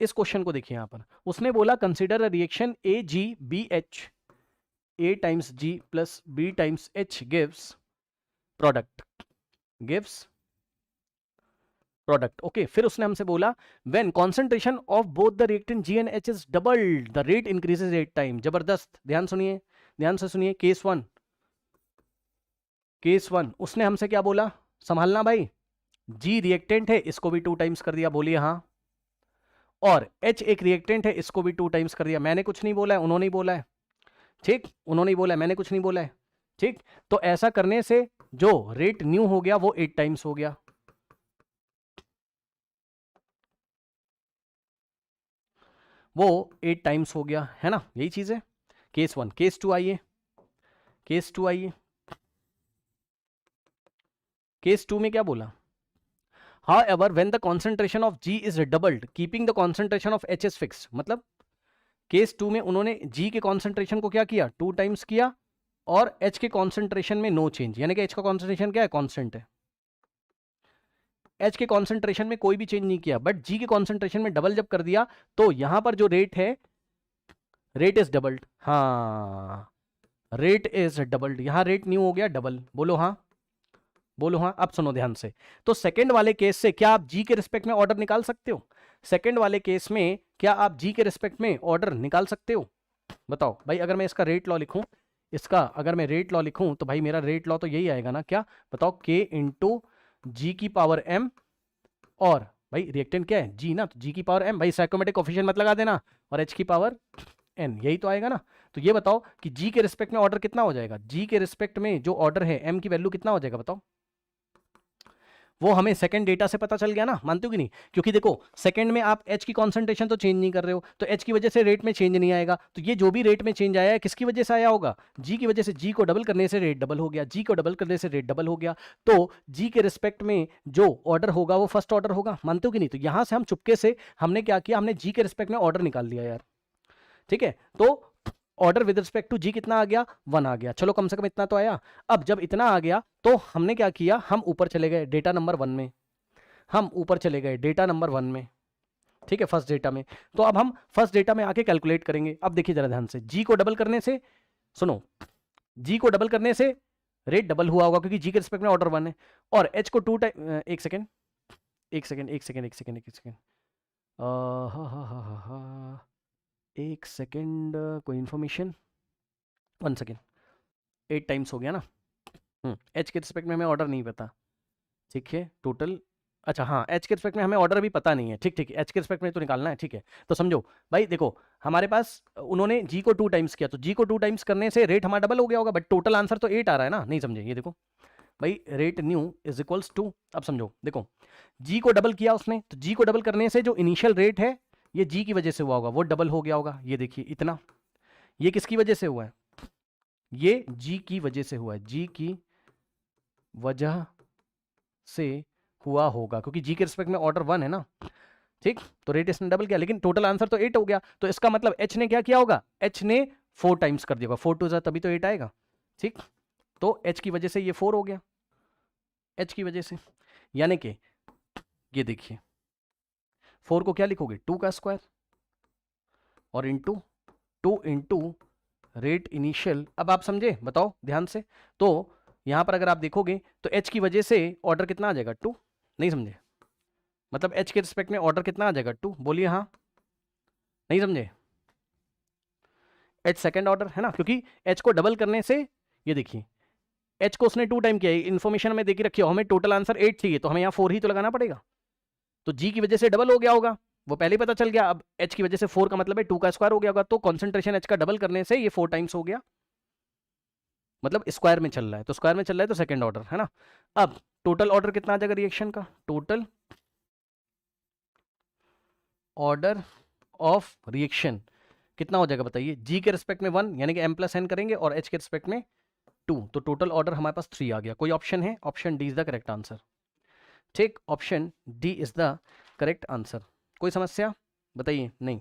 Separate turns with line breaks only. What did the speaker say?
इस क्वेश्चन को देखिए, यहां पर उसने बोला consider a reaction a G b H, a times G plus b times H gives product, gives product. Okay, फिर उसने हमसे बोला when concentration of both the reactant G and H is doubled the rate increases 8 time. जबरदस्त, ध्यान सुनिए, ध्यान से सुनिए। केस वन, केस वन उसने हमसे क्या बोला, संभालना भाई, जी रिएक्टेंट है, इसको भी 2 टाइम्स कर दिया, बोलिए हाँ। और H एक रिएक्टेंट है, इसको भी 2 टाइम्स कर दिया। मैंने कुछ नहीं बोला है, उन्होंने ही बोला है, ठीक, उन्होंने ही बोला है, मैंने कुछ नहीं बोला है, ठीक। तो ऐसा करने से जो रेट न्यू हो गया वो 8 टाइम्स हो गया, वो 8 टाइम्स हो गया, है ना, यही चीज है। Case one. केस टू आइए, केस टू आइए। केस टू में क्या बोला, however when the concentration of G is doubled keeping the concentration of H is fixed। मतलब केस टू में उन्होंने G के कॉन्सेंट्रेशन को क्या किया, 2 टाइम्स किया, और H के कॉन्सेंट्रेशन में नो चेंज, यानी कि H का कॉन्सेंट्रेशन क्या है, कांस्टेंट है। H के कॉन्सेंट्रेशन में कोई भी चेंज नहीं किया, बट G के कॉन्सेंट्रेशन में डबल जब कर दिया तो यहां पर जो रेट है, रेट इज डबल्ड। हाँ, रेट इज डबल्ड, यहां रेट न्यू हो गया डबल, बोलो हाँ, बोलो हाँ। अब सुनो ध्यान से, तो सेकंड वाले केस से क्या आप जी के रिस्पेक्ट में ऑर्डर निकाल सकते हो? सेकंड वाले केस में क्या आप जी के रिस्पेक्ट में ऑर्डर निकाल सकते हो? बताओ भाई, अगर मैं इसका रेट लॉ लिखूं, इसका अगर मैं रेट लॉ लिखूं तो भाई मेरा रेट लॉ तो यही आएगा ना, क्या बताओ, के इंटू जी की पावर एम, और भाई रिएक्टेंट क्या है, जी ना, तो जी की पावर एम, भाई साइकोमेट्रिक कोफिशिएंट मत लगा देना, और एच की पावर एन, यही तो आएगा ना। तो ये बताओ कि जी के रिस्पेक्ट में ऑर्डर कितना हो जाएगा, जी के रिस्पेक्ट में जो ऑर्डर है एम की वैल्यू कितना हो जाएगा बताओ। वो हमें सेकंड डेटा से पता चल गया ना, मानते हो कि नहीं? क्योंकि देखो सेकंड में आप एच की कॉन्सेंट्रेशन तो चेंज नहीं कर रहे हो, तो एच की वजह से रेट में चेंज नहीं आएगा। तो ये जो भी रेट में चेंज आया है किसकी वजह से आया होगा, जी की वजह से। जी को डबल करने से रेट डबल हो गया, जी को डबल करने से रेट डबल हो गया, तो जी के रिस्पेक्ट में जो ऑर्डर होगा वो फर्स्ट ऑर्डर होगा, मानते हो कि नहीं? तो यहां से हम चुपके से हमने क्या किया, हमने जी के रिस्पेक्ट में ऑर्डर निकाल लिया यार, ठीक है। तो ऑर्डर विद रिस्पेक्ट टू जी कितना आ गया, 1 आ गया, चलो कम से कम इतना तो आया। अब जब इतना आ गया तो हमने क्या किया, हम ऊपर चले गए डेटा नंबर 1 में, हम ऊपर चले गए डेटा नंबर 1 में, ठीक है, फर्स्ट डेटा में। तो अब हम फर्स्ट डेटा में आके कैलकुलेट करेंगे। अब देखिए जरा ध्यान से, जी को डबल करने से, सुनो, जी को डबल करने से रेट डबल हुआ होगा क्योंकि जी के रिस्पेक्ट में ऑर्डर 1 है, और एच को 2 टाइम, एक सेकेंड, एक सेकेंड, एक सेकेंड, एक सेकेंड, एक सेकेंड, एक सेकेंड, कोई इन्फॉर्मेशन, 1 सेकेंड, 8 टाइम्स हो गया ना। एच के रिस्पेक्ट में हमें ऑर्डर नहीं पता, ठीक है, टोटल, अच्छा हाँ, एच के रिस्पेक्ट में हमें ऑर्डर भी पता नहीं है, ठीक ठीक, एच के रिस्पेक्ट में तो निकालना है, ठीक है। तो समझो भाई, देखो हमारे पास उन्होंने जी को 2 टाइम्स किया, तो जी को 2 टाइम्स करने से रेट हमारा डबल हो गया होगा, बट टोटल आंसर तो 8 आ रहा है ना, नहीं समझे? ये देखो भाई, rate new is equals to, अब समझो, देखो जी को डबल किया उसने, तो जी को डबल करने से जो इनिशियल रेट है ये जी की वजह से हुआ होगा, वो डबल हो गया होगा, ये देखिए इतना। ये किसकी वजह से हुआ है, ये जी की वजह से हुआ है, जी की वजह से हुआ होगा, क्योंकि जी के रिस्पेक्ट में ऑर्डर 1 है ना, ठीक। तो रेट इसने डबल किया, लेकिन टोटल आंसर तो 8 हो गया, तो इसका मतलब एच ने क्या किया होगा, एच ने 4 टाइम्स कर दिया होगा, 4 टू तभी तो 8 आएगा, ठीक। तो एच की वजह से ये 4 हो गया, एच की वजह से, यानी कि ये देखिए 4 को क्या लिखोगे, 2 का स्क्वायर, और इंटू 2 इंटू रेट इनिशियल। अब आप समझे, बताओ ध्यान से। तो यहां पर अगर आप देखोगे तो एच की वजह से ऑर्डर कितना आ जाएगा, 2, नहीं समझे? मतलब एच के रिस्पेक्ट में ऑर्डर कितना आ जाएगा, 2, बोलिए हाँ, नहीं समझे? एच सेकंड ऑर्डर है ना, क्योंकि एच को डबल करने से, ये देखिए एच को उसने 2 टाइम किया, इन्फॉर्मेशन हमें देखी रखी हो, हमें टोटल आंसर 8 चाहिए, तो हमें यहाँ 4 ही तो लगाना पड़ेगा, तो जी की वजह से डबल हो गया होगा, वो पहले ही पता चल गया। अब एच की वजह से 4 का मतलब है 2 का स्क्वायर हो गया होगा, तो कॉन्सेंट्रेशन एच का डबल करने से ये 4 टाइम्स हो गया, मतलब स्क्वायर में चल रहा है, तो स्क्वायर में चल रहा है तो सेकंड ऑर्डर है ना। अब टोटल ऑर्डर कितना आ जाएगा रिएक्शन का, टोटल ऑर्डर ऑफ रिएक्शन कितना हो जाएगा बताइए, जी के रिस्पेक्ट में 1 यानी कि m प्लस n करेंगे, और h के रिस्पेक्ट में 2, तो टोटल ऑर्डर हमारे पास 3 आ गया। कोई ऑप्शन है, option D is the correct answer, ठीक, option D is the correct answer. कोई समस्या बताइए? नहीं,